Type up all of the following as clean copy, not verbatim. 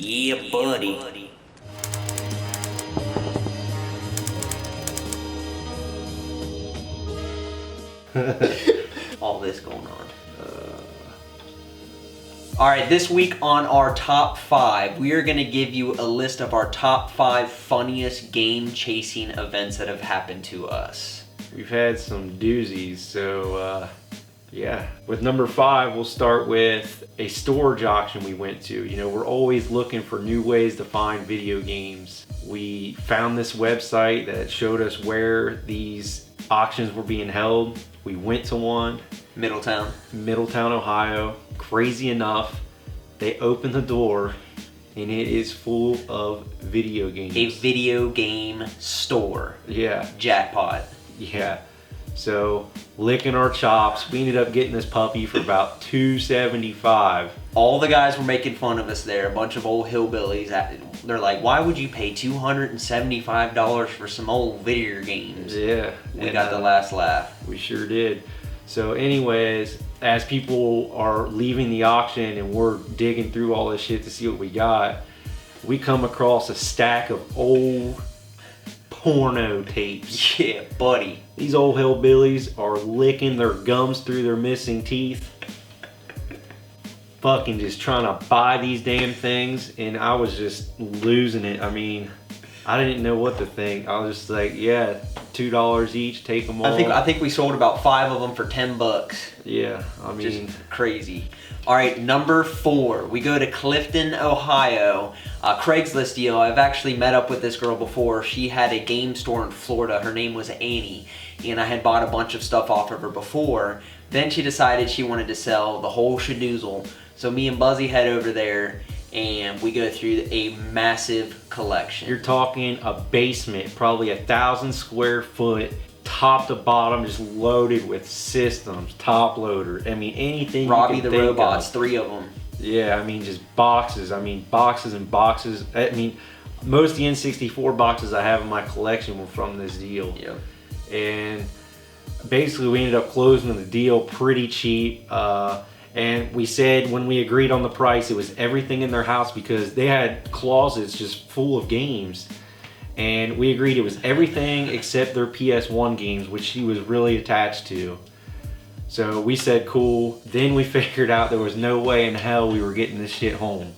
Yeah, buddy. All this going on. All right, this week on our top 5, we are going to give you a list of our top 5 funniest game-chasing events that have happened to us. We've had some doozies, so yeah. With number 5, we'll start with a storage auction we went to. You know, we're always looking for new ways to find video games. We found this website that showed us where these auctions were being held. We went to one. Middletown, Ohio. Crazy enough, they opened the door and it is full of video games. a video game store. Yeah. Jackpot. Yeah. So, licking our chops, we ended up getting this puppy for about $275. All the guys were making fun of us there, a bunch of old hillbillies. They're like, why would you pay $275 for some old video games? Yeah. We got the last laugh. We sure did. So anyways, as people are leaving the auction and we're digging through all this shit to see what we got, we come across a stack of old porno tapes. Yeah, buddy. These old hillbillies are licking their gums through their missing teeth. Fucking just trying to buy these damn things, and I was just losing it. I mean, I didn't know what to think. I was just like, yeah, $2 each, take them all. I think we sold about 5 of them for $10. Yeah, I mean, just crazy. All right, number 4, we go to Clifton, Ohio. Craigslist deal. I've actually met up with this girl before. She had a game store in Florida. Her name was Annie, and I had bought a bunch of stuff off of her before. Then she decided she wanted to sell the whole shadoozle. So me and Buzzy head over there and we go through a massive collection. You're talking a basement, probably 1,000 square foot, top to bottom, just loaded with systems, top loader. I mean, anything. Robbie you can the think Robots, of. 3 of them. Yeah, I mean, just boxes. I mean, boxes and boxes. I mean, most of the N64 boxes I have in my collection were from this deal. Yep. And basically, we ended up closing the deal pretty cheap. And we said when we agreed on the price, it was everything in their house because they had closets just full of games. And we agreed it was everything except their PS1 games, which she was really attached to. So we said cool. Then we figured out there was no way in hell we were getting this shit home.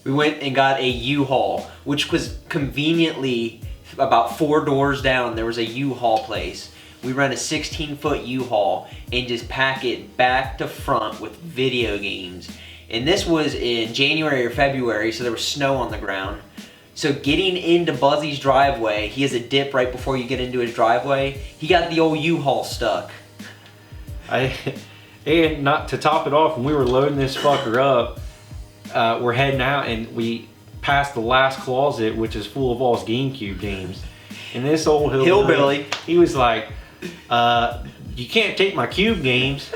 We went and got a U-Haul, which was conveniently about 4 doors down. There was a U-Haul place. We rent a 16-foot U-Haul and just pack it back to front with video games. And this was in January or February, so there was snow on the ground. So getting into Buzzy's driveway, he has a dip right before you get into his driveway. He got the old U-Haul stuck. And not to top it off, when we were loading this fucker up, we're heading out and we passed the last closet, which is full of all his GameCube games. And this old hillbilly, he was like, you can't take my cube games.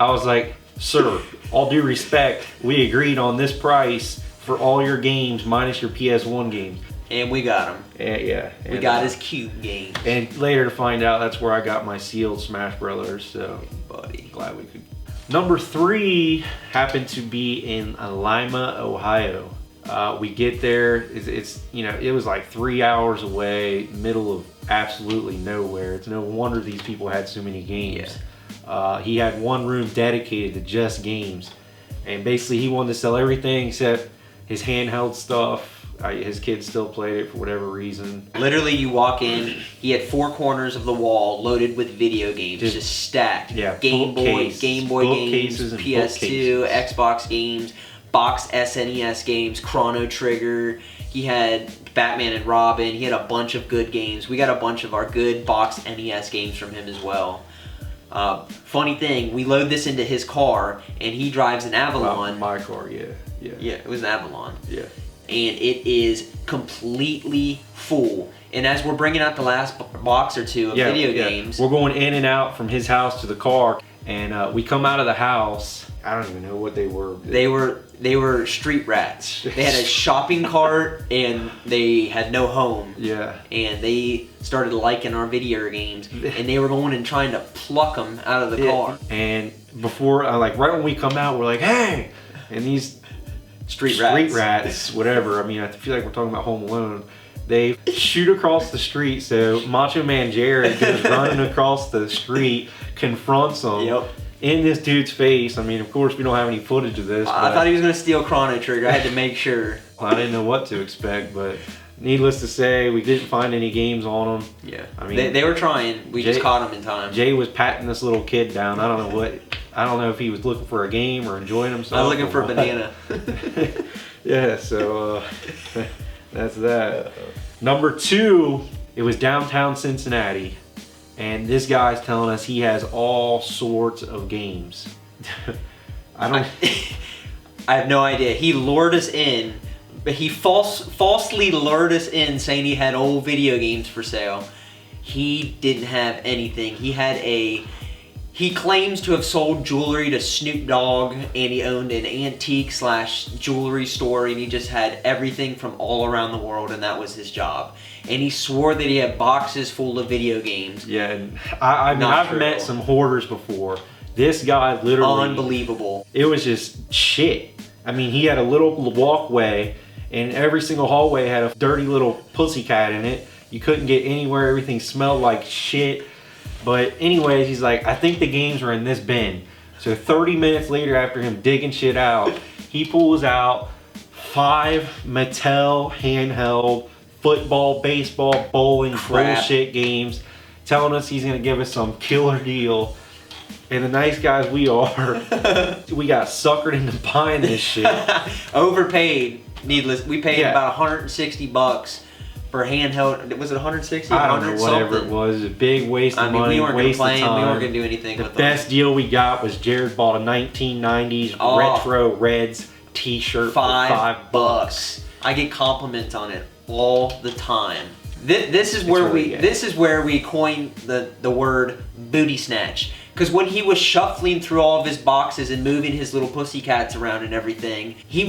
I was like, sir, all due respect, we agreed on this price for all your games minus your PS1 games. And we got him. Yeah. We got his cube game. And later to find out that's where I got my sealed Smash Brothers, so buddy, glad we could. Number 3 happened to be in Lima, Ohio. We get there, it's you know, it was like 3 hours away, middle of absolutely nowhere. It's no wonder these people had so many games. Yeah. He had one room dedicated to just games, and basically he wanted to sell everything except his handheld stuff. His kids still played it for whatever reason. Literally, you walk in, he had 4 corners of the wall loaded with video games, just stacked. Yeah, Game Boy games, PS2, Xbox games, boxed SNES games, Chrono Trigger. He had Batman and Robin. He had a bunch of good games. We got a bunch of our good boxed NES games from him as well. Funny thing, we load this into his car, and he drives an Avalon. My car, yeah. Yeah, it was an Avalon. Yeah. And it is completely full. And as we're bringing out the last box or 2 of video games, we're going in and out from his house to the car, and we come out of the house. I don't even know what they were. They were street rats. They had a shopping cart and they had no home. Yeah. And they started liking our video games, and they were going and trying to pluck them out of the car. And before, like right when we come out, we're like, hey! And these Street rats, whatever. I mean, I feel like we're talking about Home Alone. They shoot across the street, so Macho Man Jared goes running across the street, confronts them in this dude's face. I mean, of course, we don't have any footage of this. I thought he was going to steal Chrono Trigger. I had to make sure. I didn't know what to expect, but needless to say, we didn't find any games on them. Yeah, I mean, they were trying. We just caught them in time. Jay was patting this little kid down. I don't know if he was looking for a game or enjoying himself. I was looking for a banana. Yeah, so that's that. Number 2, it was downtown Cincinnati, and this guy's telling us he has all sorts of games. I have no idea. He lured us in, but he falsely lured us in saying he had old video games for sale. He didn't have anything. He claims to have sold jewelry to Snoop Dogg, and he owned an antique/jewelry store, and he just had everything from all around the world, and that was his job. And he swore that he had boxes full of video games. Yeah, and I've met some hoarders before. This guy literally... Unbelievable. It was just shit. I mean, he had a little walkway, and every single hallway had a dirty little pussycat in it. You couldn't get anywhere. Everything smelled like shit. But anyways, he's like, I think the games are in this bin. So 30 minutes later, after him digging shit out, he pulls out 5 Mattel handheld football, baseball, bowling, bullshit games, telling us he's gonna give us some killer deal. And the nice guys we are, we got suckered into buying this shit. Overpaid, needless. We paid about $160 for handheld. Was it 160? I don't know, whatever it was. A big waste of money, we weren't waste of time. We weren't gonna do anything with them. The best deal we got was Jared bought a 1990s retro Reds t-shirt for $5. I get compliments on it all the time. This is where we coined the word booty snatch. Because when he was shuffling through all of his boxes and moving his little pussycats around and everything, he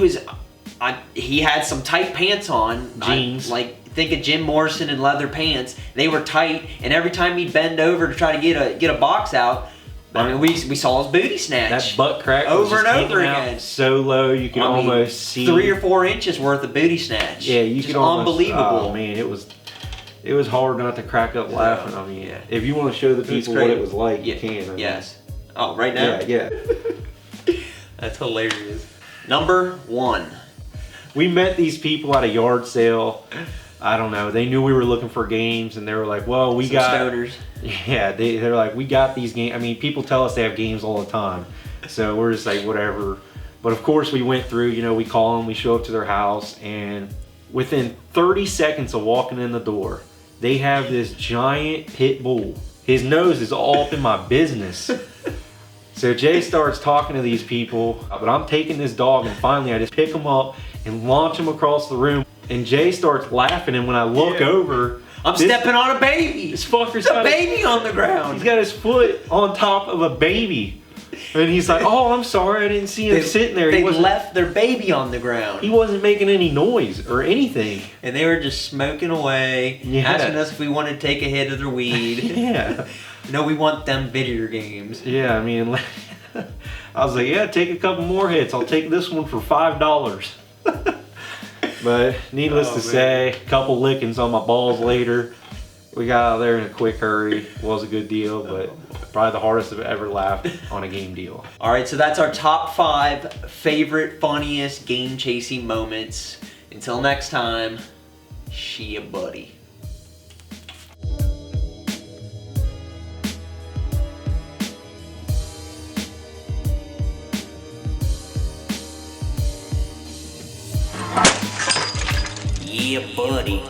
had some tight pants on. Jeans. Think of Jim Morrison in leather pants. They were tight, and every time he'd bend over to try to get a box out, I mean, we saw his booty snatch. That butt crack over and over again. So low you can almost see 3 or 4 inches worth of booty snatch. Yeah, you could almost, unbelievable. Oh man, it was hard not to crack up laughing. I mean, if you want to show the people what it was like, you can. Yes. Oh, right now? Yeah. That's hilarious. Number 1. We met these people at a yard sale. I don't know. They knew we were looking for games, and they were like, "Well, we got stoners." Yeah, they're like, "We got these games." I mean, people tell us they have games all the time, so we're just like, whatever. But of course, we went through. You know, we call them, we show up to their house, and within 30 seconds of walking in the door, they have this giant pit bull. His nose is all up in my business. So Jay starts talking to these people, but I'm taking this dog, and finally I just pick him up and launch him across the room. And Jay starts laughing, and when I look over, I'm stepping on a baby. This fucker's got a baby on the ground. He's got his foot on top of a baby. And he's like, "Oh, I'm sorry, I didn't see him sitting there." They left their baby on the ground. He wasn't making any noise or anything. And they were just smoking away, asking us if we wanted to take a hit of their weed. Yeah. No, we want them video games. Yeah, I mean, I was like, yeah, take a couple more hits. I'll take this one for $5. But needless to say, a couple lickings on my balls later. We got out of there in a quick hurry. Was a good deal, but probably the hardest I've ever laughed on a game deal. All right, so that's our top 5 favorite, funniest game chasing moments. Until next time, she a buddy. Yeah, buddy.